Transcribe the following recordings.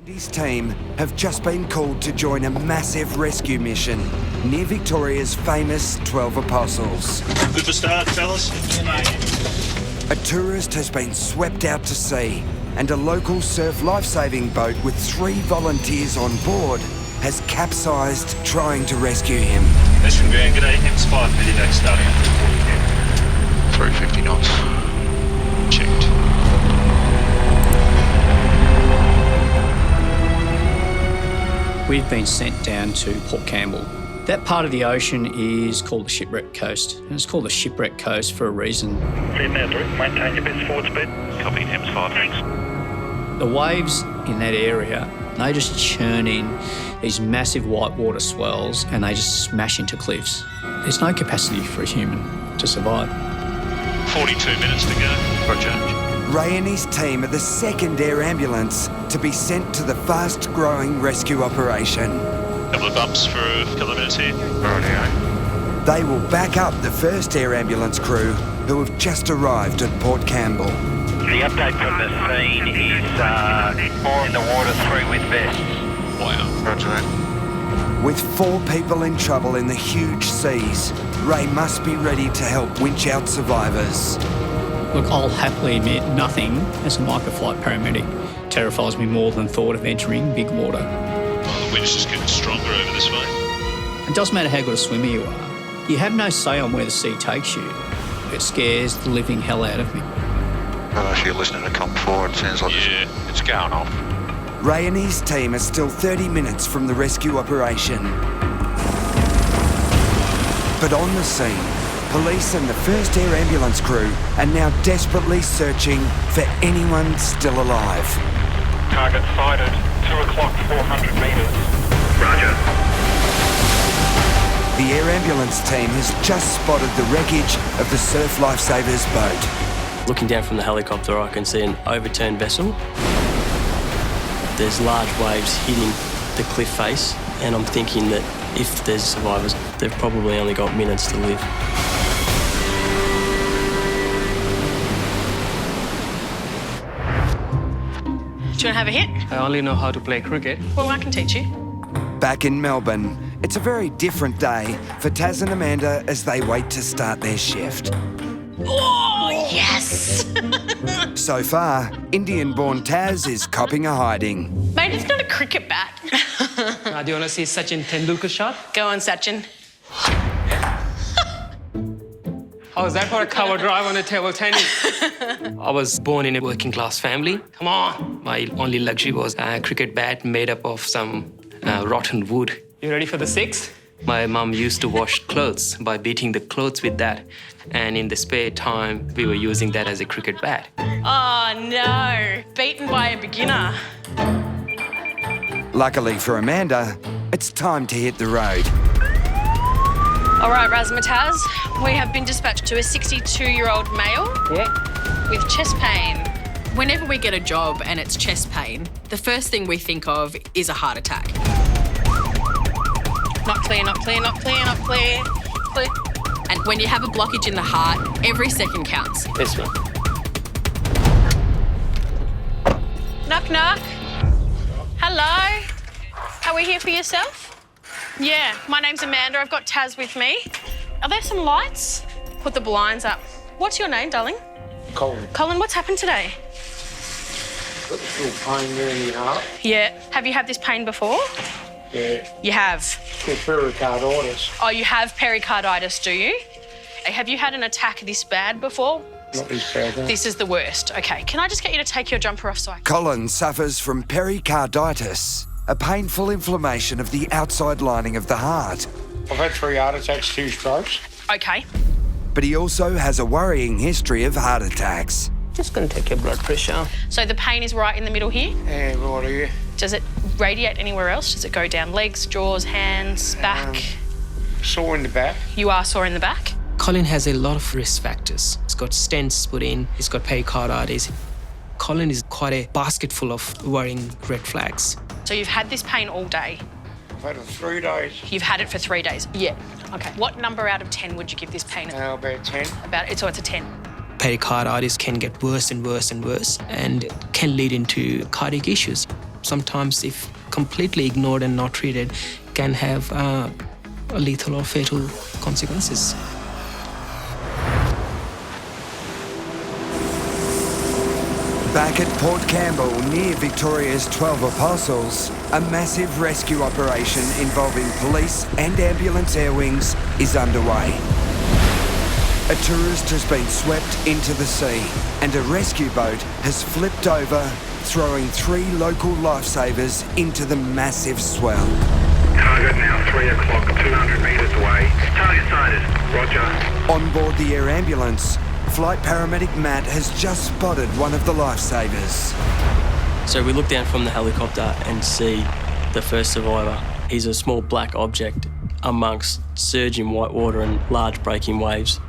His team have just been called to join a massive rescue mission near Victoria's famous 12 Apostles. Good to start, fellas. A tourist has been swept out to sea, and a local surf lifesaving boat with 3 volunteers on board has capsized trying to rescue him. Mission Grand, g'day. M5 Medivac starting at 350 knots. Checked. We've been sent down to Port Campbell. That part of the ocean is called the Shipwreck Coast, and it's called the Shipwreck Coast for a reason. Maintain your best forward speed. Copy, M5, thanks. The waves in that area, they just churn in these massive whitewater swells and they just smash into cliffs. There's no capacity for a human to survive. 42 minutes to go. Roger. Ray and his team are the second air ambulance to be sent to the fast-growing rescue operation. Couple of bumps for a couple of minutes here. Rightio. They will back up the first air ambulance crew who have just arrived at Port Campbell. The update from the scene is 4 in the water, 3 with vests. Wow. Roger that. With 4 people in trouble in the huge seas, Ray must be ready to help winch out survivors. Look, I'll happily admit nothing as a microflight paramedic terrifies me more than the thought of entering big water. Well, the wind's just getting stronger over this way. It doesn't matter how good a swimmer you are. You have no say on where the sea takes you. It scares the living hell out of me. Well, if you're listening to Comp 4, it sounds like it's going off. Ray and his team are still 30 minutes from the rescue operation. But on the scene, police and the first air ambulance crew are now desperately searching for anyone still alive. Target sighted, 2 o'clock, 400 metres. Roger. The air ambulance team has just spotted the wreckage of the surf lifesavers boat. Looking down from the helicopter, I can see an overturned vessel. There's large waves hitting the cliff face, and I'm thinking that if there's survivors, they've probably only got minutes to live. Do you want to have a hit? I only know how to play cricket. Well, I can teach you. Back in Melbourne, it's a very different day for Taz and Amanda as they wait to start their shift. Oh, yes! So far, Indian-born Taz is copping a hiding. Mate, it's not a cricket bat. Do you want to see Sachin Tendulkar shot? Go on, Sachin. How was that for a cover drive on a table tennis? I was born in a working class family. Come on. My only luxury was a cricket bat made up of some rotten wood. You ready for the 6? My mum used to wash clothes by beating the clothes with that. And in the spare time, we were using that as a cricket bat. Oh, no. Beaten by a beginner. Luckily for Amanda, it's time to hit the road. All right, Razmataz, we have been dispatched to a 62-year-old male with chest pain. Whenever we get a job and it's chest pain, the first thing we think of is a heart attack. Not clear, not clear, not clear, not clear. Clear. And when you have a blockage in the heart, every second counts. This one. Knock, knock. Hello. Are we here for yourself? Yeah, my name's Amanda. I've got Taz with me. Are there some lights? Put the blinds up. What's your name, darling? Colin. Colin, what's happened today? Got a little pain there in the heart. Yeah. Have you had this pain before? Yeah. You have? Got pericarditis. Oh, you have pericarditis, do you? Have you had an attack this bad before? Not this bad, no. This is the worst. Okay, can I just get you to take your jumper off so I can... Colin suffers from pericarditis, a painful inflammation of the outside lining of the heart. I've had 3 heart attacks, 2 strokes. Okay. But he also has a worrying history of heart attacks. Just going to take your blood pressure. So the pain is right in the middle here? Yeah, right here. Does it radiate anywhere else? Does it go down legs, jaws, hands, back? Sore in the back. You are sore in the back? Colin has a lot of risk factors. He's got stents put in, he's got pericarditis. Colin is quite a basket full of worrying red flags. So you've had this pain all day? I've had it 3 days. You've had it for 3 days? Yeah. Okay. What number out of 10 would you give this pain? About 10. So it's a 10. Pericarditis can get worse and worse and worse and can lead into cardiac issues. sometimes if completely ignored and not treated, can have lethal or fatal consequences. Back at Port Campbell, near Victoria's 12 Apostles, a massive rescue operation involving police and ambulance air wings is underway. A tourist has been swept into the sea and a rescue boat has flipped over, throwing 3 local lifesavers into the massive swell. Target now 3 o'clock, 200 metres away. Target sighted. Roger. On board the air ambulance, flight paramedic Matt has just spotted one of the lifesavers. So we look down from the helicopter and see the first survivor. He's a small black object amongst surging white water and large breaking waves.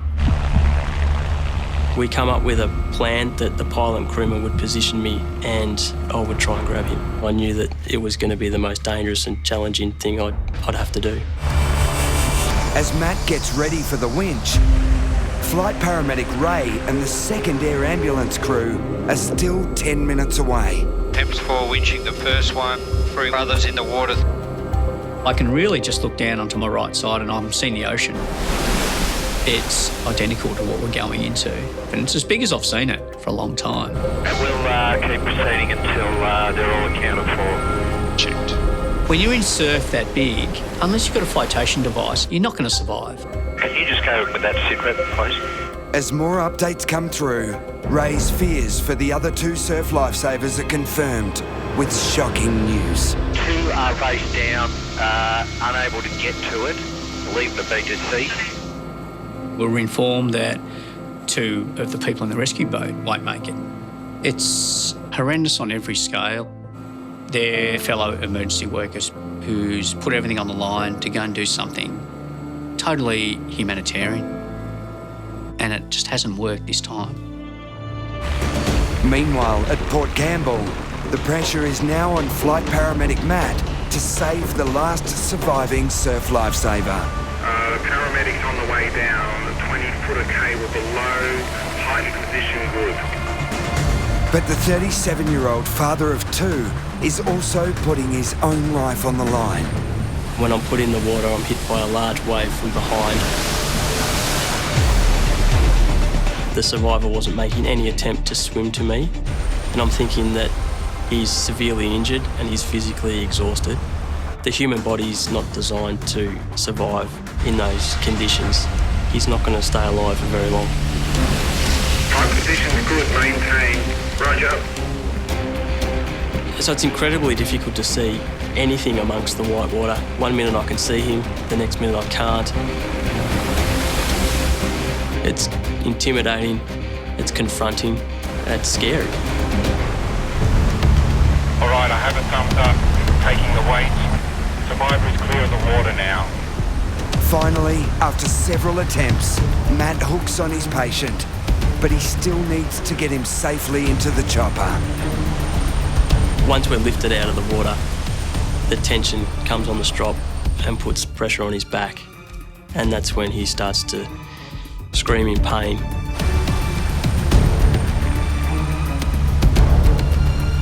We come up with a plan that the pilot and crewman would position me and I would try and grab him. I knew that it was going to be the most dangerous and challenging thing I'd have to do. As Matt gets ready for the winch, flight paramedic Ray and the second air ambulance crew are still 10 minutes away. Attempts for winching the first one, 3 others in the water. I can really just look down onto my right side and I'm seeing the ocean. It's identical to what we're going into, and it's as big as I've seen it for a long time. And we'll keep proceeding until they're all accounted for. Checked. When you're in surf that big, unless you've got a flotation device, you're not going to survive. Can you just go with that sit rep, please? As more updates come through, Ray's fears for the other 2 surf lifesavers are confirmed with shocking news. 2 are face down, unable to get to it, leave the beach at sea. We were informed that 2 of the people in the rescue boat won't make it. It's horrendous on every scale. They're fellow emergency workers who's put everything on the line to go and do something totally humanitarian, and it just hasn't worked this time. Meanwhile, at Port Campbell, the pressure is now on flight paramedic Matt to save the last surviving surf lifesaver. Paramedics on the way down, the 20-footer cable below, height position good. But the 37-year-old father of 2 is also putting his own life on the line. When I'm put in the water, I'm hit by a large wave from behind. The survivor wasn't making any attempt to swim to me, and I'm thinking that he's severely injured and he's physically exhausted. The human body is not designed to survive in those conditions. He's not going to stay alive for very long. Height position's good, maintain. Roger. So it's incredibly difficult to see anything amongst the white water. One minute I can see him, the next minute I can't. It's intimidating, it's confronting, and it's scary. All right, I have a thumbs up. Taking the weight. Survivor is clear of the water now. Finally, after several attempts, Matt hooks on his patient, but he still needs to get him safely into the chopper. Once we're lifted out of the water, the tension comes on the strop and puts pressure on his back, and that's when he starts to scream in pain.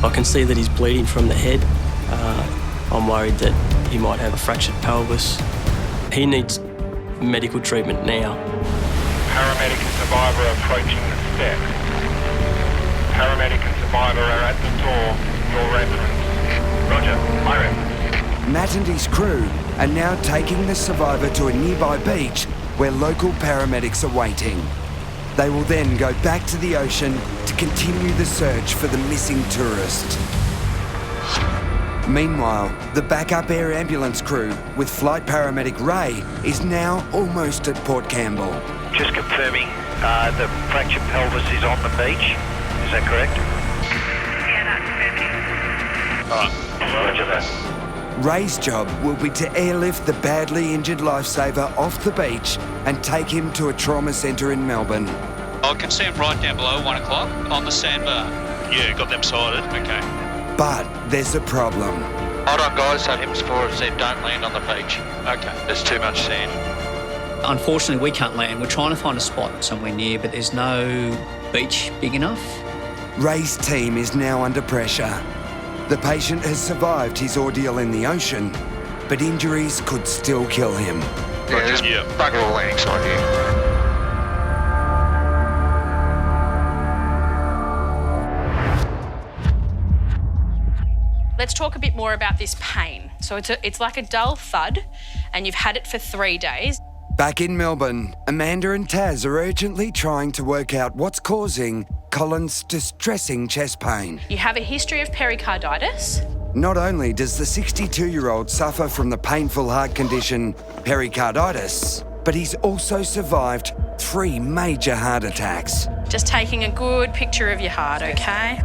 I can see that he's bleeding from the head. I'm worried that he might have a fractured pelvis. He needs medical treatment now. Paramedic and survivor approaching the step. Paramedic and survivor are at the door. Your reference. Roger, my reference. Matt and his crew are now taking the survivor to a nearby beach where local paramedics are waiting. They will then go back to the ocean to continue the search for the missing tourist. Meanwhile, the backup air ambulance crew with flight paramedic Ray is now almost at Port Campbell. Just confirming, the fractured pelvis is on the beach. Is that correct? Roger that. Ray's job will be to airlift the badly injured lifesaver off the beach and take him to a trauma centre in Melbourne. I can see him right down below 1 o'clock on the sandbar. Yeah, got them sighted. Okay. But there's a problem. Hold on, guys. Attempts for said don't land on the beach. Okay. There's too much sand. Unfortunately, we can't land. We're trying to find a spot somewhere near, but there's no beach big enough. Ray's team is now under pressure. The patient has survived his ordeal in the ocean, but injuries could still kill him. Yeah, there's bugger all landing side here. Let's talk a bit more about this pain. So it's like a dull thud, and you've had it for 3 days. Back in Melbourne, Amanda and Taz are urgently trying to work out what's causing Colin's distressing chest pain. You have a history of pericarditis. Not only does the 62-year-old suffer from the painful heart condition pericarditis, but he's also survived 3 major heart attacks. Just taking a good picture of your heart, okay?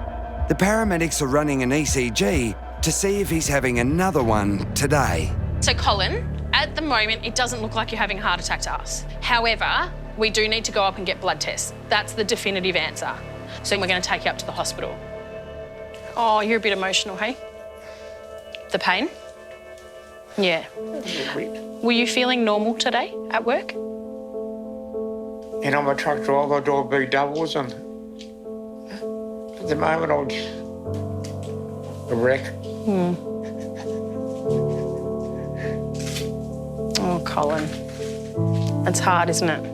The paramedics are running an ECG to see if he's having another one today. So Colin, at the moment, it doesn't look like you're having a heart attack to us. However, we do need to go up and get blood tests. That's the definitive answer. So we're going to take you up to the hospital. Oh, you're a bit emotional, hey? The pain? Yeah. Were you feeling normal today at work? And I'm a truck driver, I drive B doubles, and at the moment I'm just a wreck. Oh, Colin. That's hard, isn't it?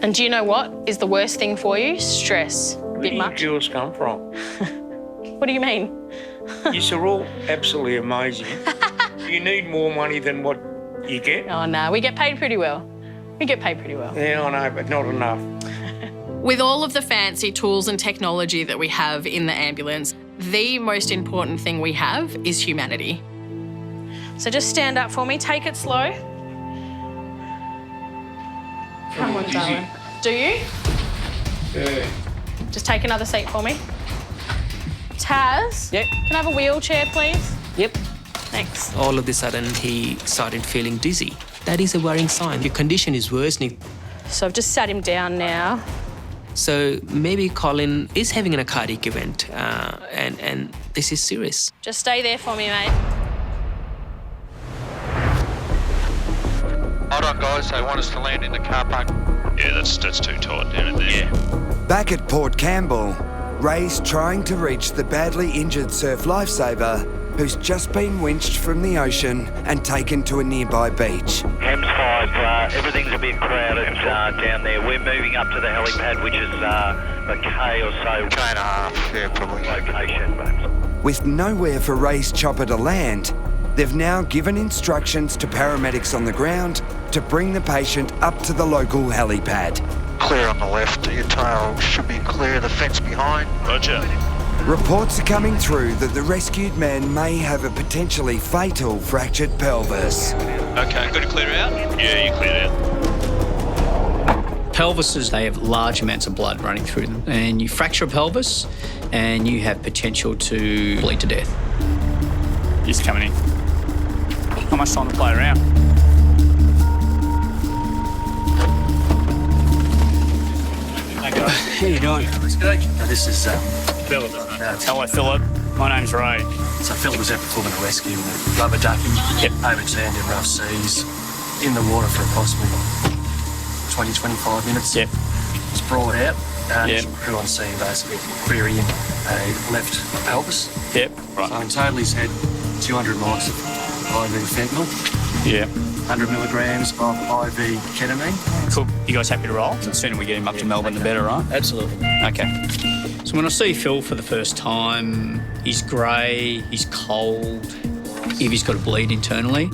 And do you know what is the worst thing for you? Stress. A bit much. Where do you come from? What do you mean? You're all absolutely amazing. You need more money than what you get. Oh, no, we get paid pretty well. We get paid pretty well. Yeah, I know, but not enough. With all of the fancy tools and technology that we have in the ambulance, the most important thing we have is humanity. So just stand up for me, take it slow. Come on, darling. Do you? Yeah. Just take another seat for me. Taz? Yep. Can I have a wheelchair, please? Yep. Thanks. All of a sudden, he started feeling dizzy. That is a worrying sign. Your condition is worsening. So I've just sat him down now. So maybe Colin is having a cardiac event, and this is serious. Just stay there for me, mate. Hold on, guys. They want us to land in the car park. Yeah, that's too tight down in there. Yeah. Back at Port Campbell, Ray's trying to reach the badly injured surf lifesaver who's just been winched from the ocean and taken to a nearby beach. Hems 5, everything's a bit crowded down there. We're moving up to the helipad, which is a K or so. K and a half, yeah, probably. Location. With nowhere for Ray's chopper to land, they've now given instructions to paramedics on the ground to bring the patient up to the local helipad. Clear on the left. Your tail should be clear of the fence behind. Roger. Reports are coming through that the rescued man may have a potentially fatal fractured pelvis. Okay, good to clear out? Yeah, you cleared out. Pelvises, they have large amounts of blood running through them, and you fracture a pelvis and you have potential to bleed to death. He's coming in. How much time to play around? How you doing? This is Philip. Hello, Philip. My name's Ray. So Philip was out performing a rescue with a rubber ducky overturned in rough seas in the water for approximately 20-25 minutes. Yep. Was brought out. Crew on scene basically querying a left pelvis. Yep. Right. So in total he's had 200 miles of IV fentanyl. Yeah. 100 milligrams of IV ketamine. Cool. You guys happy to roll? The sooner we get him up to Melbourne, the better, right? Absolutely. Okay. So when I see Phil for the first time, he's grey, he's cold. If he's got a bleed internally,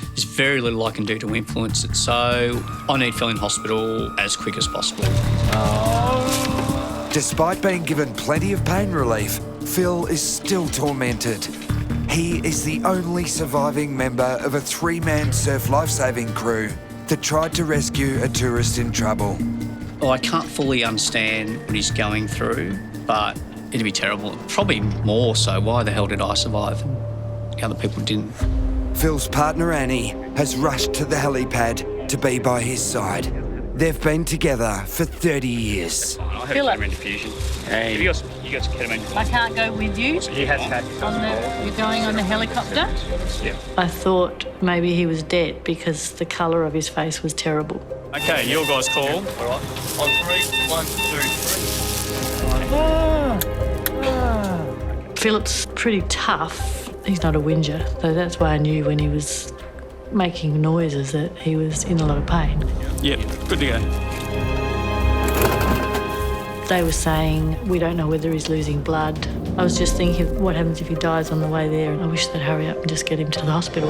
there's very little I can do to influence it. So I need Phil in hospital as quick as possible. Despite being given plenty of pain relief, Phil is still tormented. He is the only surviving member of a 3-man surf lifesaving crew that tried to rescue a tourist in trouble. Well, I can't fully understand what he's going through, but it'd be terrible. Probably more so, why the hell did I survive and the other people didn't? Phil's partner Annie has rushed to the helipad to be by his side. They've been together for 30 years. I have Philip. ketamine diffusion. Hey. You got some ketamine. I can't go with you. He has had. You're going on the helicopter? Yeah. I thought maybe he was dead because the colour of his face was terrible. Okay, your guys call. All right. On 3, 1, 2, 3. Philip's pretty tough. He's not a whinger, so that's why I knew when he was making noises that he was in a lot of pain. Yep, good to go. They were saying, we don't know whether he's losing blood. I was just thinking, what happens if he dies on the way there? And I wish they'd hurry up and just get him to the hospital.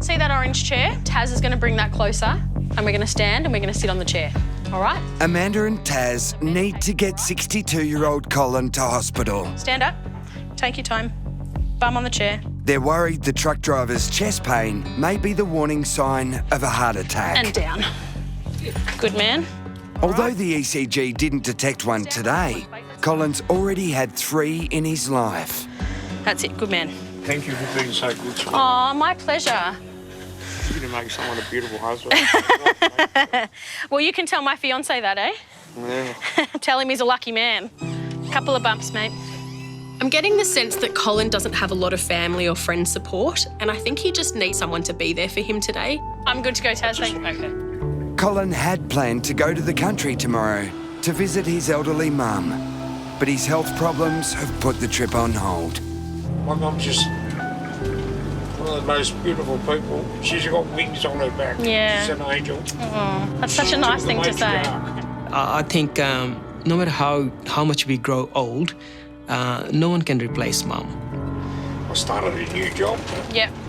See that orange chair? Taz is going to bring that closer, and we're going to stand and we're going to sit on the chair. All right? Amanda and Taz need to get 62-year-old Colin to hospital. Stand up. Take your time. Bum on the chair. They're worried the truck driver's chest pain may be the warning sign of a heart attack. And down. Good man. Although the ECG didn't detect one today, Colin's already had 3 in his life. That's it. Good man. Thank you for being so good to me. Oh, my pleasure. You're going to make someone a beautiful husband. Well, you can tell my fiancé that, eh? Yeah. Tell him he's a lucky man. Couple of bumps, mate. I'm getting the sense that Colin doesn't have a lot of family or friend support, and I think he just needs someone to be there for him today. I'm good to go, Taz. Thank you. Okay. Colin had planned to go to the country tomorrow to visit his elderly mum, but his health problems have put the trip on hold. My mum's just one of the most beautiful people. She's got wings on her back. Yeah. She's an angel. Oh, that's such a nice thing to say. I think no matter how much we grow old, no one can replace Mum. I started a new job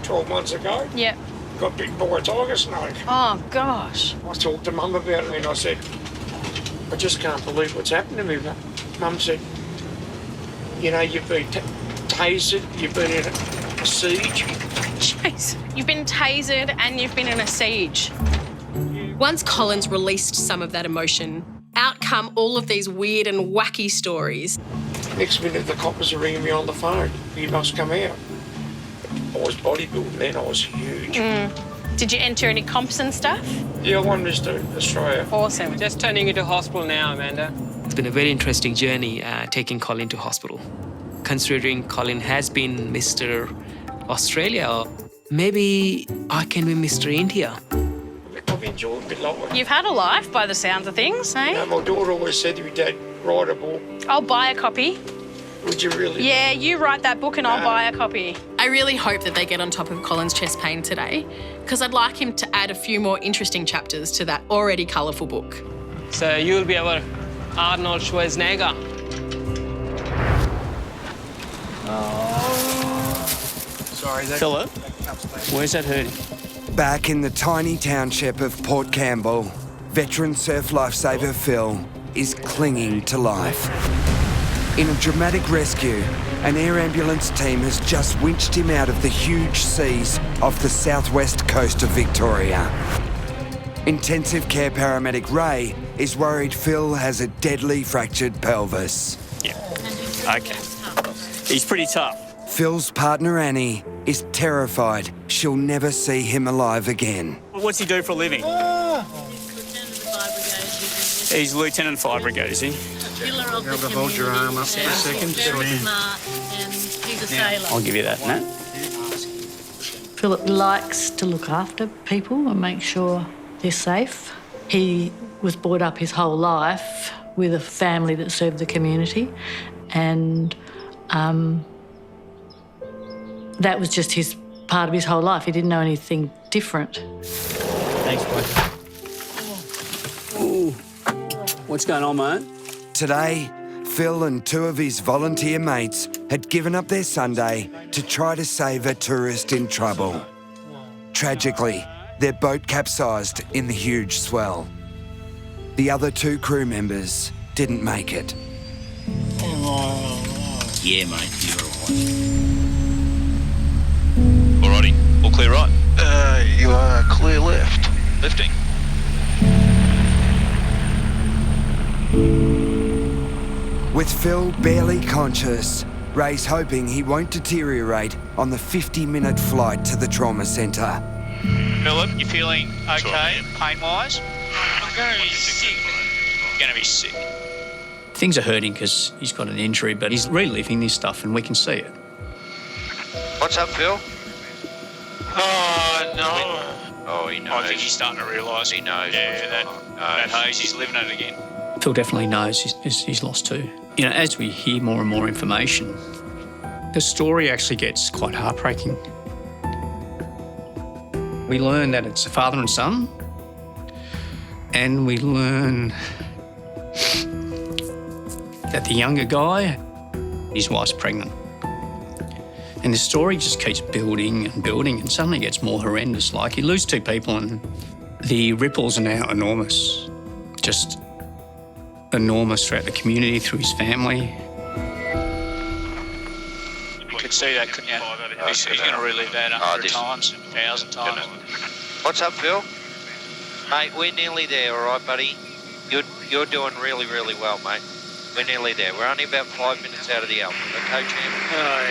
12 months ago. Yep. Got bitten by a tiger snake. Oh, gosh. I talked to Mum about it and I said, I just can't believe what's happened to me. Mum said, you know, you've been tasered, you've been in a siege. Jeez. You've been tasered and you've been in a siege. Once Colin's released some of that emotion, out come all of these weird and wacky stories. Next minute, the coppers are ringing me on the phone. You must come out. I was bodybuilding then, I was huge. Did you enter any comps and stuff? Yeah, I won Mr. Australia. Awesome. Just turning into hospital now, Amanda. It's been a very interesting journey taking Colin to hospital. Considering Colin has been Mr. Australia, maybe I can be Mr. India. I've enjoyed my life. You've had a life by the sounds of things, eh? You know, my daughter always said to me, Dad, write a book. I'll buy a copy. Would you really? Yeah, you write that book and I'll buy a copy. I really hope that they get on top of Colin's chest pain today, because I'd like him to add a few more interesting chapters to that already colourful book. So you'll be our Arnold Schwarzenegger. Sorry, Philip, where's that hurting? Back in the tiny township of Port Campbell, veteran surf lifesaver Phil is clinging to life. In a dramatic rescue, an air ambulance team has just winched him out of the huge seas off the southwest coast of Victoria. Intensive care paramedic Ray is worried Phil has a deadly fractured pelvis. Yeah. Okay. He's pretty tough. Phil's partner Annie is terrified she'll never see him alive again. What's he do for a living? He's Lieutenant of Fire Brigade, is he? Hold your arm up for a second. He's a sailor. I'll give you that, Nat. Philip likes to look after people and make sure they're safe. He was brought up his whole life with a family that served the community, and that was just his part of his whole life. He didn't know anything different. Thanks, bud. Ooh. What's going on, mate? Today, Phil and 2 of his volunteer mates had given up their Sunday to try to save a tourist in trouble. Tragically, their boat capsized in the huge swell. The other 2 crew members didn't make it. Yeah, mate, you're all Alrighty, all clear right? You are clear left. Lifting. With Phil barely conscious, Ray's hoping he won't deteriorate on the 50-minute flight to the trauma centre. Philip, you feeling okay, pain-wise? I'm going to be sick. You're going to be sick. Things are hurting because he's got an injury, but he's reliving this stuff and we can see it. What's up, Phil? Oh, no. Oh, he knows. I think he's starting to realise. He knows. Yeah, that haze, he's living it again. Phil definitely knows he's lost too. You know, as we hear more and more information, the story actually gets quite heartbreaking. We learn that it's a father and son, and we learn that the younger guy, his wife's pregnant. And the story just keeps building and building, and suddenly gets more horrendous. Like, you lose 2 people and the ripples are now enormous. Just enormous throughout the community, through his family. You could see that, couldn't you? He's going to relive that 100 times, 1,000 times. What's up, Phil? Mate, we're nearly there, all right, buddy? You're doing really, really well, mate. We're nearly there. We're only about 5 minutes out of the Alfred, okay, champ? Oh,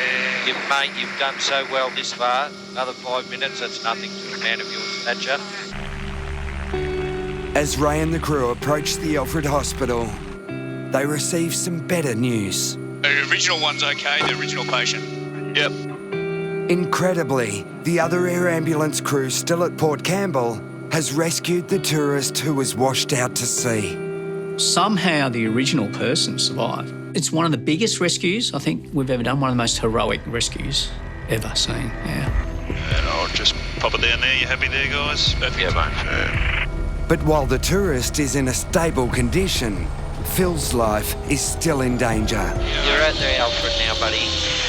yeah. Mate, you've done so well this far. Another 5 minutes, that's nothing to a man of your stature. As Ray and the crew approach the Alfred Hospital, they receive some better news. The original one's okay, the original patient. Yep. Incredibly, the other air ambulance crew still at Port Campbell has rescued the tourist who was washed out to sea. Somehow the original person survived. It's one of the biggest rescues I think we've ever done, one of the most heroic rescues ever seen, yeah. And I'll just pop it down there. You happy there, guys? Perfect. Yeah, mate. But while the tourist is in a stable condition, Phil's life is still in danger. You're at the Alfred now, buddy.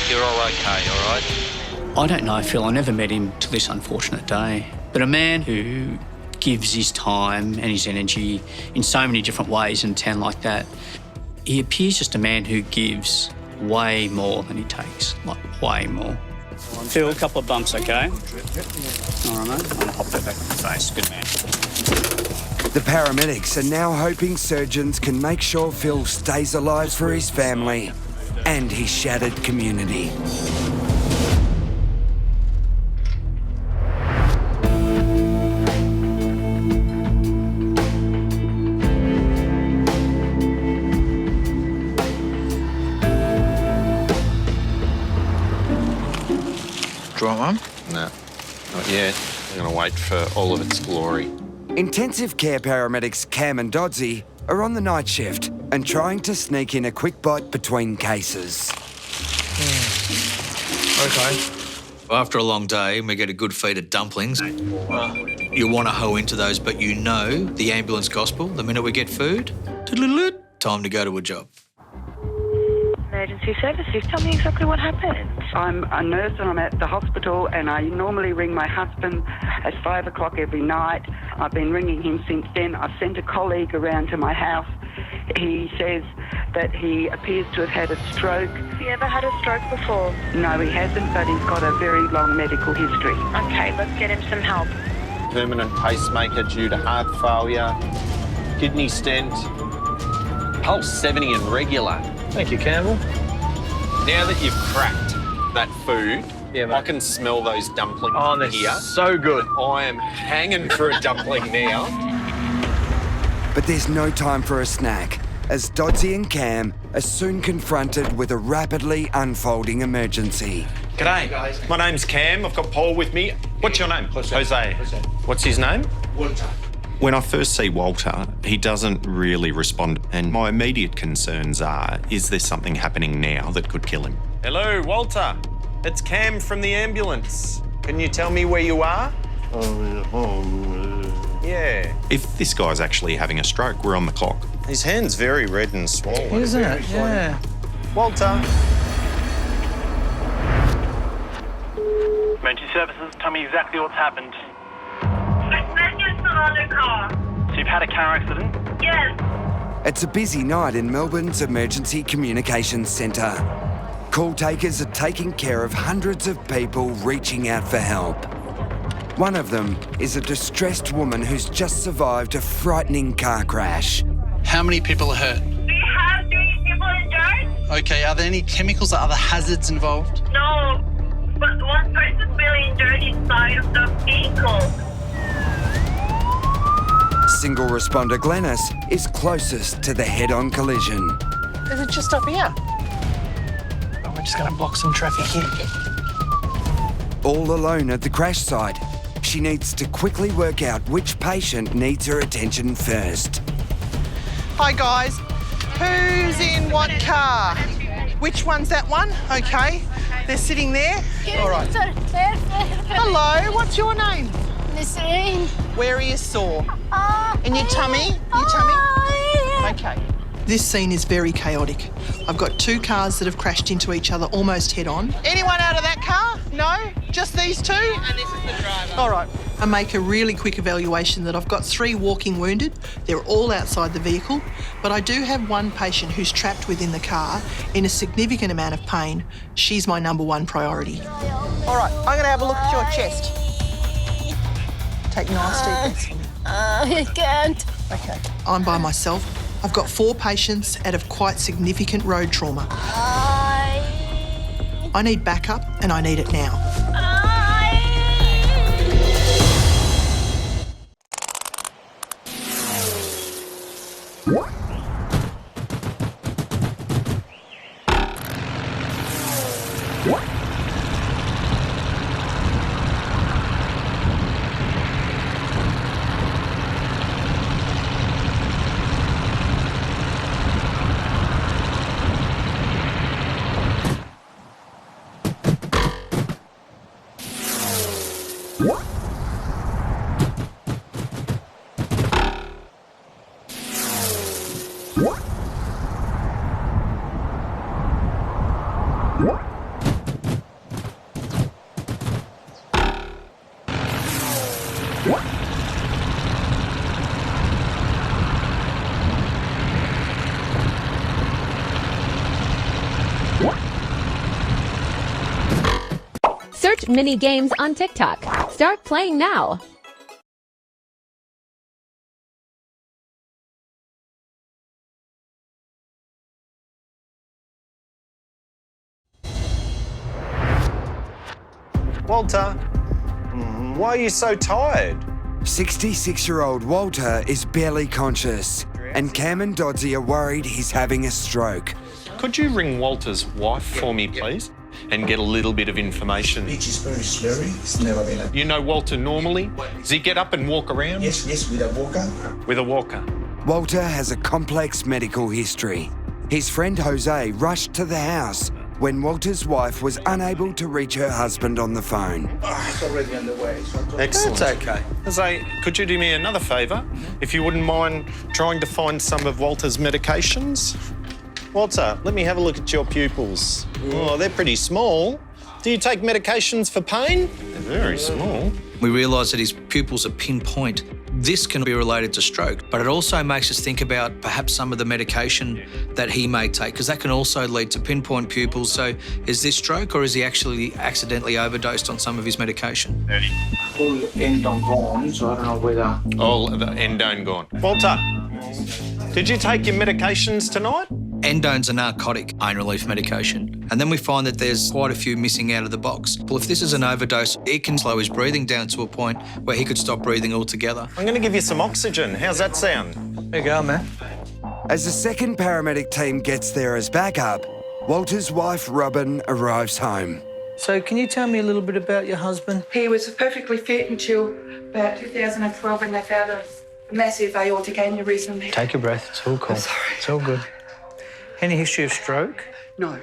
You're all okay, all right? I don't know Phil, I never met him till this unfortunate day. But a man who gives his time and his energy in so many different ways in a town like that, he appears just a man who gives way more than he takes, like way more. Phil, a couple of bumps, okay? All right, mate. I'm going to pop that back on the face. Good man. The paramedics are now hoping surgeons can make sure Phil stays alive for his family and his shattered community. Draw one? No, not yet. I'm going to wait for all of its glory. Intensive care paramedics Cam and Dodsey are on the night shift and trying to sneak in a quick bite between cases. Okay. After a long day, we get a good feed of dumplings. You want to hoe into those, but you know the ambulance gospel, the minute we get food, time to go to a job. Emergency services, tell me exactly what happened. I'm a nurse and I'm at the hospital, and I normally ring my husband at 5 o'clock every night. I've been ringing him since then. I've sent a colleague around to my house. He says that he appears to have had a stroke. Has he ever had a stroke before? No, he hasn't, but he's got a very long medical history. Okay, let's get him some help. Permanent pacemaker due to heart failure, kidney stent, pulse 70 and regular. Thank you, Campbell. Now that you've cracked that food, I can smell those dumplings here. So good. I am hanging for a dumpling now. But there's no time for a snack, as Dodsey and Cam are soon confronted with a rapidly unfolding emergency. G'day, my name's Cam. I've got Paul with me. What's your name? Jose. What's his name? Walter. When I first see Walter, he doesn't really respond, and my immediate concerns are, is there something happening now that could kill him? Hello, Walter. It's Cam from the ambulance. Can you tell me where you are? Yeah. If this guy's actually having a stroke, we're on the clock. His hand's very red and swollen. Isn't it? Yeah. Walter. Emergency services, tell me exactly what's happened. So you've had a car accident? Yes. It's a busy night in Melbourne's Emergency Communications Centre. Call takers are taking care of hundreds of people reaching out for help. One of them is a distressed woman who's just survived a frightening car crash. How many people are hurt? Do you have 3 people injured? Okay, are there any chemicals or other hazards involved? No, but one person's really injured inside of the vehicle. Single responder Glenice is closest to the head-on collision. Is it just up here? Oh, we're just going to block some traffic here. All alone at the crash site, she she needs to quickly work out which patient needs her attention first. Hi, guys. Who's in what car? Which one's that one? Okay. They're sitting there. All right. Hello, what's your name? Nisreen. Where are you sore? In your tummy? Your tummy? Okay. This scene is very chaotic. I've got two cars that have crashed into each other almost head on. Anyone out of that car? No? Just these two? And this is the driver. All right. I make a really quick evaluation that I've got 3 walking wounded. They're all outside the vehicle, but I do have one patient who's trapped within the car in a significant amount of pain. She's my #1 priority. All right, I'm going to have a look at your chest. Take nice deep breaths for me. I can't. Okay. I'm by myself. I've got 4 patients out of quite significant road trauma. I need backup and I need it now. Search mini games on TikTok. Start playing now. Walter, why are you so tired? 66-year-old Walter is barely conscious, and Cam and Dodsey are worried he's having a stroke. Could you ring Walter's wife for me, please, and get a little bit of information? Speech is very slurry. It's never been a... You know Walter normally? Does he get up and walk around? Yes, with a walker. With a walker. Walter has a complex medical history. His friend Jose rushed to the house when Walter's wife was unable to reach her husband on the phone. It's already underway. Excellent. That's okay. Jose, could you do me another favour? If you wouldn't mind trying to find some of Walter's medications? Walter, let me have a look at your pupils. Oh, they're pretty small. Do you take medications for pain? They're very small. We realise that his pupils are pinpoint. This can be related to stroke, but it also makes us think about perhaps some of the medication that he may take, because that can also lead to pinpoint pupils. So is this stroke, or is he actually accidentally overdosed on some of his medication? Full endone gone, so I don't know whether... Oh, the endone gone. Walter, did you take your medications tonight? Endone's a narcotic pain relief medication, and then we find that there's quite a few missing out of the box. Well, if this is an overdose, it can slow his breathing down to a point where he could stop breathing altogether. I'm going to give you some oxygen. How's that sound? There you go, man. As the second paramedic team gets there as backup, Walter's wife, Robin, arrives home. So can you tell me a little bit about your husband? He was perfectly fit until about 2012 when they found a massive aortic aneurysm. Take a breath. It's all cool. I'm sorry. It's all good. Any history of stroke? No.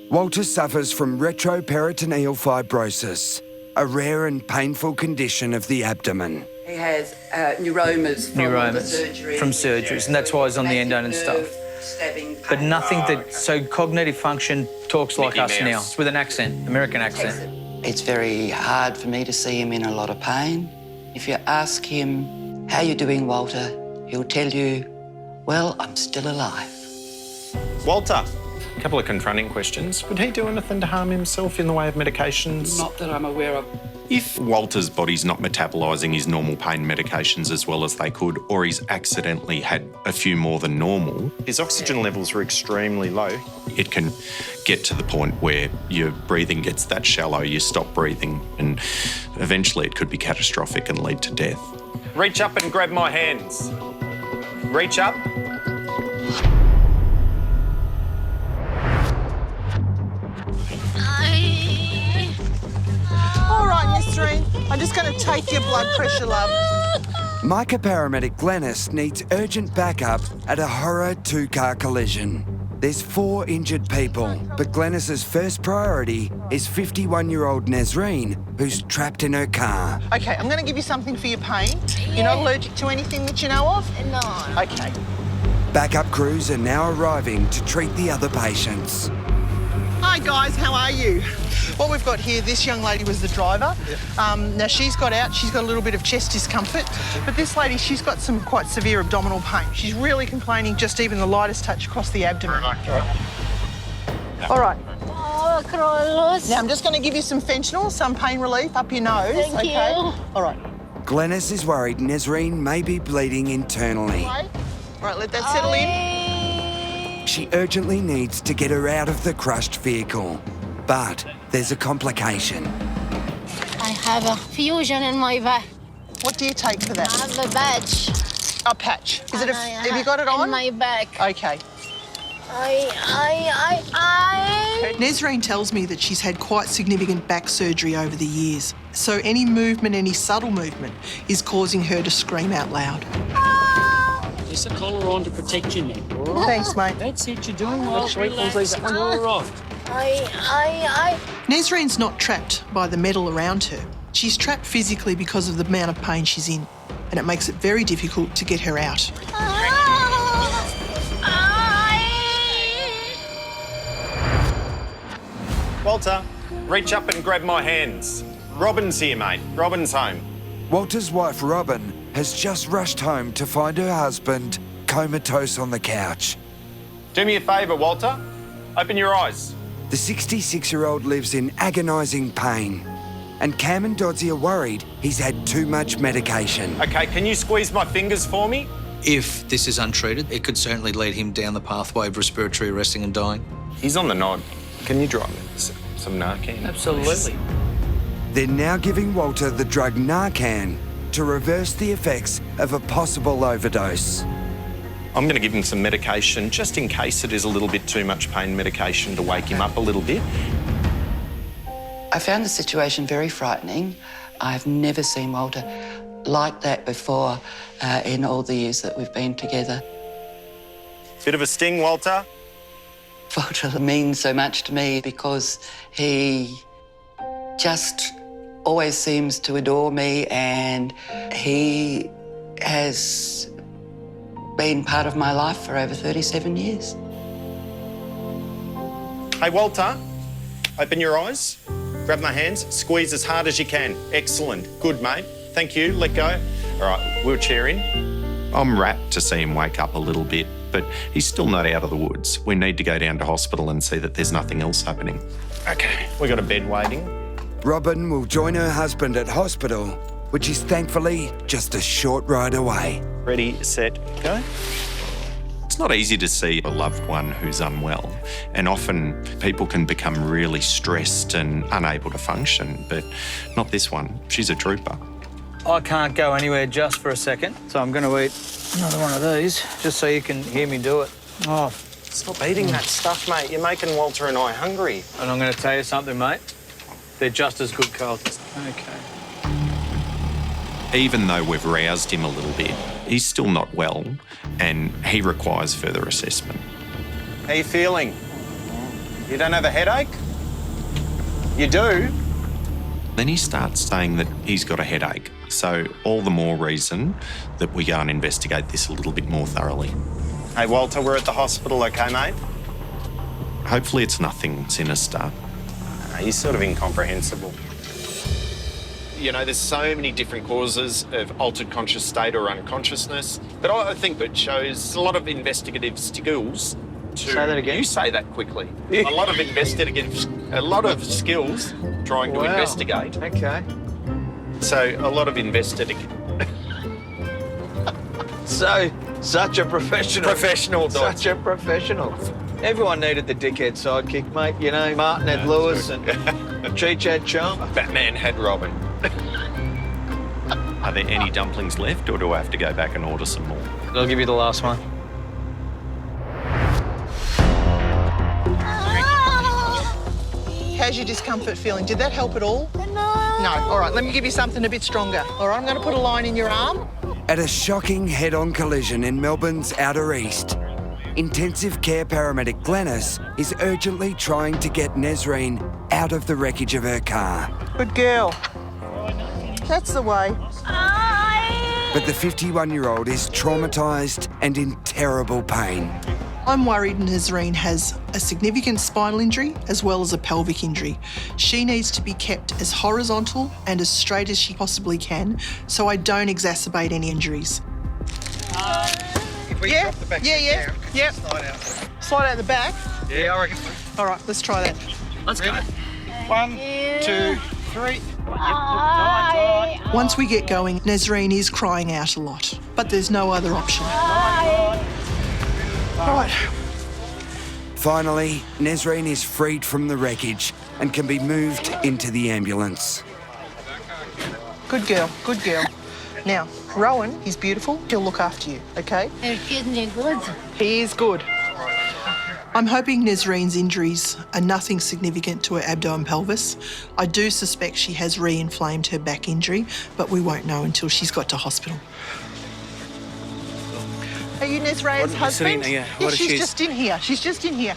Walter suffers from retroperitoneal fibrosis, a rare and painful condition of the abdomen. He has neuromas from the surgery. From surgeries, and that's why he's on the endone and stuff. But nothing that... So cognitive function talks like us now, with an accent, American accent. It's very hard for me to see him in a lot of pain. If you ask him, how you doing, Walter, he'll tell you, well, I'm still alive. Walter, a couple of confronting questions. Would he do anything to harm himself in the way of medications? Not that I'm aware of. If Walter's body's not metabolising his normal pain medications as well as they could, or he's accidentally had a few more than normal, his oxygen levels are extremely low. It can get to the point where your breathing gets that shallow, you stop breathing, and eventually it could be catastrophic and lead to death. Reach up and grab my hands. Reach up. All right, Miss Serene, I'm just going to take your blood pressure, love. Micah paramedic Glenice needs urgent backup at a horror two-car collision. There's 4 injured people, but Glenice's first priority is 51-year-old Nazreen, who's trapped in her car. Okay, I'm going to give you something for your pain. You're not allergic to anything that you know of? No. Okay. Backup crews are now arriving to treat the other patients. Hi guys, how are you? What we've got here, this young lady was the driver. Now she's got out, she's got a little bit of chest discomfort, but this lady, she's got some quite severe abdominal pain. She's really complaining, just even the lightest touch across the abdomen. All right. Oh, Carlos. Now I'm just going to give you some fentanyl, some pain relief up your nose. Thank you. All right. Glenice is worried Nazreen may be bleeding internally. All right, let that settle in. She urgently needs to get her out of the crushed vehicle. But there's a complication. I have a fusion in my back. What do you take for that? I have a patch. A patch. Is it have you got it on? In my back. Okay. Nazreen tells me that she's had quite significant back surgery over the years. So any movement, any subtle movement, is causing her to scream out loud. Just a collar on to protect your neck, all right? Thanks, mate. That's it, you're doing well. Relax, it's all right. Nazreen's not trapped by the metal around her. She's trapped physically because of the amount of pain she's in, and it makes it very difficult to get her out. Walter, reach up and grab my hands. Robin's here, mate. Robin's home. Walter's wife, Robin, has just rushed home to find her husband comatose on the couch. Do me a favour, Walter. Open your eyes. The 66-year-old lives in agonising pain, and Cam and Dodsey are worried he's had too much medication. OK, can you squeeze my fingers for me? If this is untreated, it could certainly lead him down the pathway of respiratory arresting and dying. He's on the nod. Can you drop some Narcan? Absolutely. They're now giving Walter the drug Narcan to reverse the effects of a possible overdose. I'm going to give him some medication just in case it is a little bit too much pain medication to wake him up a little bit. I found the situation very frightening. I've never seen Walter like that before in all the years that we've been together. Bit of a sting, Walter? Walter means so much to me because he just always seems to adore me, and he has been part of my life for over 37 years. Hey, Walter, open your eyes, grab my hands, squeeze as hard as you can. Excellent. Good, mate. Thank you. Let go. All right, wheelchair in. I'm rapt to see him wake up a little bit, but he's still not out of the woods. We need to go down to hospital and see that there's nothing else happening. OK, we got a bed waiting. Robin will join her husband at hospital, which is thankfully just a short ride away. Ready, set, go. It's not easy to see a loved one who's unwell, and often people can become really stressed and unable to function, but not this one. She's a trooper. I can't go anywhere just for a second, so I'm going to eat another one of these just so you can hear me do it. Oh. Stop eating that stuff, mate. You're making Walter and I hungry. And I'm going to tell you something, mate. They're just as good, Carl. OK. Even though we've roused him a little bit, he's still not well, and he requires further assessment. How you feeling? You don't have a headache? You do? Then he starts saying that he's got a headache, so all the more reason that we go and investigate this a little bit more thoroughly. Hey, Walter, we're at the hospital, OK, mate? Hopefully it's nothing sinister. He's sort of incomprehensible. You know, there's so many different causes of altered conscious state or unconsciousness, but I think that shows a lot of investigative skills to... Say that again. You say that quickly. A lot of skills trying to investigate. OK. So, a lot of investigating. Such a professional. Professional, Doc. Such a professional. Everyone needed the dickhead sidekick, mate. You know, Martin had Lewis and Cheech had Chum. Batman had Robin. Are there any dumplings left, or do I have to go back and order some more? I'll give you the last one. How's your discomfort feeling? Did that help at all? No. No, all right, let me give you something a bit stronger. All right, I'm going to put a line in your arm. At a shocking head-on collision in Melbourne's outer east, intensive care paramedic Glenice is urgently trying to get Nesreen out of the wreckage of her car. Good girl. That's the way. But the 51-year-old is traumatised and in terrible pain. I'm worried Nesreen has a significant spinal injury as well as a pelvic injury. She needs to be kept as horizontal and as straight as she possibly can so I don't exacerbate any injuries. If we drop the back Yeah. slide out. Slide out the back. Yeah, I reckon. All right, let's try that. Let's go. 1, 2, 3. Once we get going, Nesreen is crying out a lot, but there's no other option. All right. Finally, Nesreen is freed from the wreckage and can be moved into the ambulance. Good girl, good girl. Now, Rowan, he's beautiful. He'll look after you, okay? Her kidney good. He is good. I'm hoping Nesreen's injuries are nothing significant to her abdo and pelvis. I do suspect she has re-inflamed her back injury, but we won't know until she's got to hospital. Are you Nesreen's husband? She's just in here. She's just in here.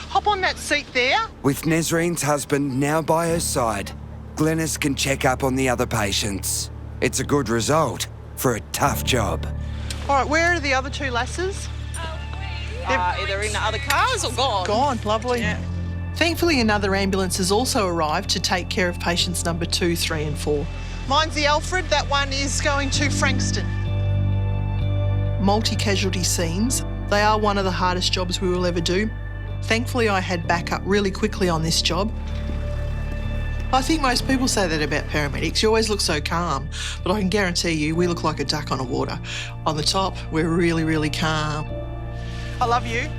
Hop on that seat there. With Nesreen's husband now by her side, Glenice can check up on the other patients. It's a good result for a tough job. All right, where are the other two lasses? Either in the other cars or gone. Gone, lovely. Yeah. Thankfully, another ambulance has also arrived to take care of patients number 2, 3 and 4. Mine's the Alfred, that one is going to Frankston. Multi-casualty scenes, they are one of the hardest jobs we will ever do. Thankfully, I had backup really quickly on this job. I think most people say that about paramedics. You always look so calm, but I can guarantee you we look like a duck on a water. On the top, we're really, really calm. I love you.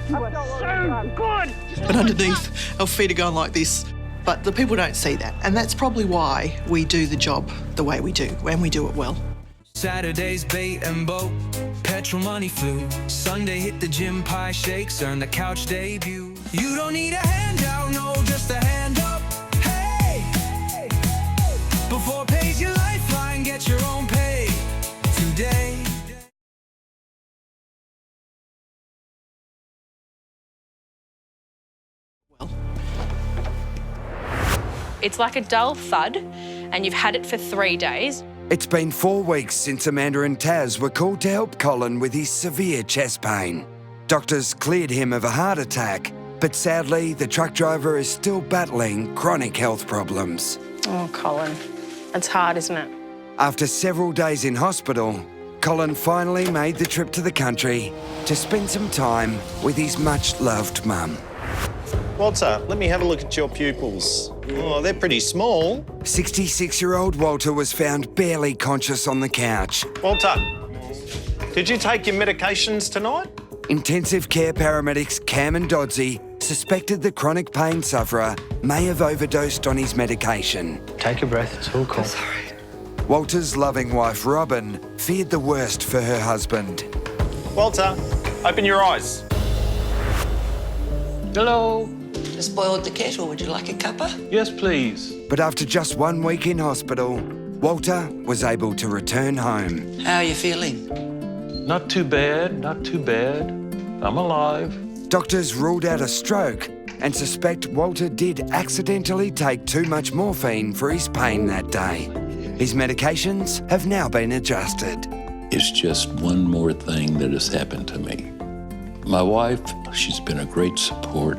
You are so good. But underneath, our feet are going like this. But the people don't see that, and that's probably why we do the job the way we do, and we do it well. Saturday's bait and boat, petrol money flew. Sunday hit the gym, pie shakes, earn the couch debut. You don't need a handout, no, just a hand up. Hey, before pays your lifeline, get your own pay today. It's like a dull thud, and you've had it for 3 days. It's been 4 weeks since Amanda and Taz were called to help Colin with his severe chest pain. Doctors cleared him of a heart attack, but sadly, the truck driver is still battling chronic health problems. Oh, Colin. It's hard, isn't it? After several days in hospital, Colin finally made the trip to the country to spend some time with his much-loved mum. Walter, let me have a look at your pupils. Oh, they're pretty small. 66-year-old Walter was found barely conscious on the couch. Walter, did you take your medications tonight? Intensive care paramedics Cam and Dodsey suspected the chronic pain sufferer may have overdosed on his medication. Take a breath, it's all cool. Walter's loving wife, Robin, feared the worst for her husband. Walter, open your eyes. Hello. Just boiled the kettle. Would you like a cuppa? Yes, please. But after just 1 week in hospital, Walter was able to return home. How are you feeling? Not too bad, not too bad. I'm alive. Doctors ruled out a stroke and suspect Walter did accidentally take too much morphine for his pain that day. His medications have now been adjusted. It's just one more thing that has happened to me. My wife, she's been a great support.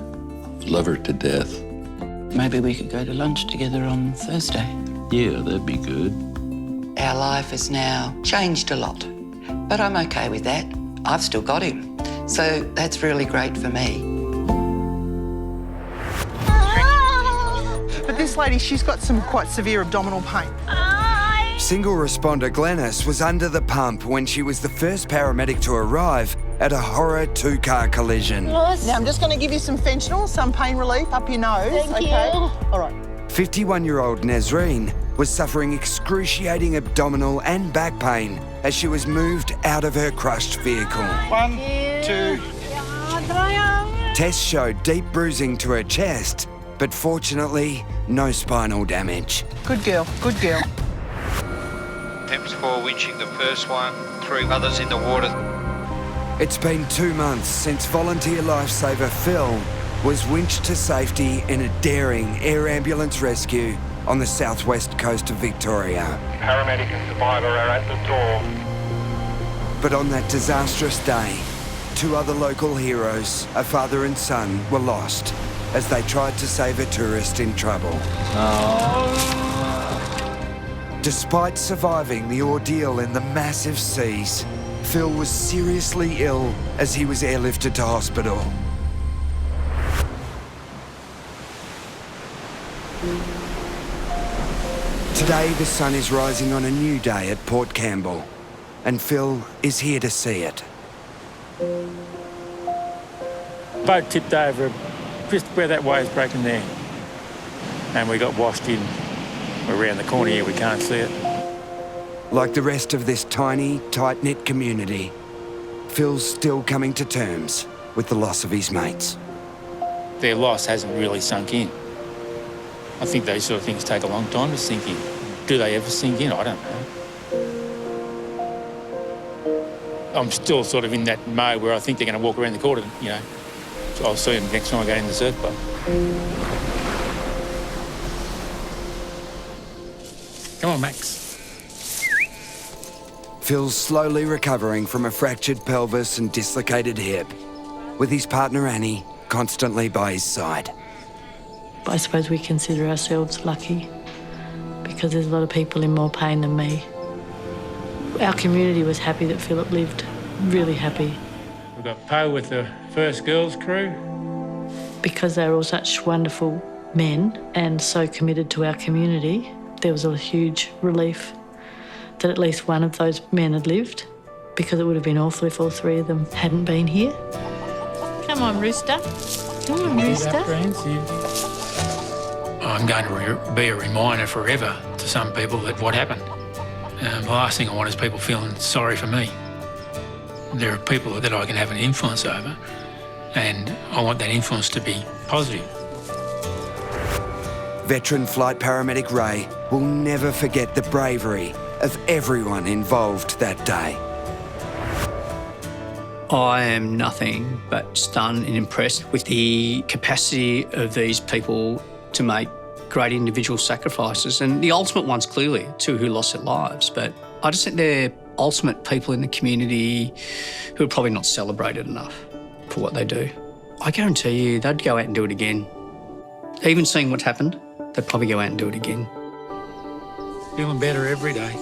Love her to death. Maybe we could go to lunch together on Thursday. Yeah, that'd be good. Our life has now changed a lot, but I'm okay with that. I've still got him, so that's really great for me. But this lady, she's got some quite severe abdominal pain. Single responder Glenice was under the pump when she was the first paramedic to arrive at a horror 2-car collision. Now, I'm just going to give you some fentanyl, some pain relief up your nose. Thank you. All right. 51-year-old Nesreen was suffering excruciating abdominal and back pain as she was moved out of her crushed vehicle. 1, 2. Tests showed deep bruising to her chest but fortunately, no spinal damage. Good girl, good girl. Attempts for winching the first one, 3 others in the water. It's been 2 months since volunteer lifesaver Phil was winched to safety in a daring air ambulance rescue on the southwest coast of Victoria. Paramedic and survivor are at the door. But on that disastrous day, 2 other local heroes, a father and son, were lost as they tried to save a tourist in trouble. Despite surviving the ordeal in the massive seas, Phil was seriously ill as he was airlifted to hospital. Today, the sun is rising on a new day at Port Campbell, and Phil is here to see it. Boat tipped over just where that wave's breaking there, and we got washed in. We're around the corner here, we can't see it. Like the rest of this tiny, tight-knit community, Phil's still coming to terms with the loss of his mates. Their loss hasn't really sunk in. I think those sort of things take a long time to sink in. Do they ever sink in? I don't know. I'm still sort of in that mode where I think they're going to walk around the corner, you know. So I'll see them next time I go in the surf club. Come on, Max. Phil's slowly recovering from a fractured pelvis and dislocated hip, with his partner Annie constantly by his side. I suppose we consider ourselves lucky because there's a lot of people in more pain than me. Our community was happy that Philip lived, really happy. We've got Poe with the first girls crew. Because they were all such wonderful men and so committed to our community, there was a huge relief that at least one of those men had lived, because it would have been awful if all 3 of them hadn't been here. Come on, Rooster. Come on, Rooster. I'm going to be a reminder forever to some people that what happened. The last thing I want is people feeling sorry for me. There are people that I can have an influence over, and I want that influence to be positive. Veteran flight paramedic Ray will never forget the bravery of everyone involved that day. I am nothing but stunned and impressed with the capacity of these people to make great individual sacrifices, and the ultimate ones clearly, 2 who lost their lives. But I just think they're ultimate people in the community who are probably not celebrated enough for what they do. I guarantee you they'd go out and do it again. Even seeing what happened, they'd probably go out and do it again. Feeling better every day.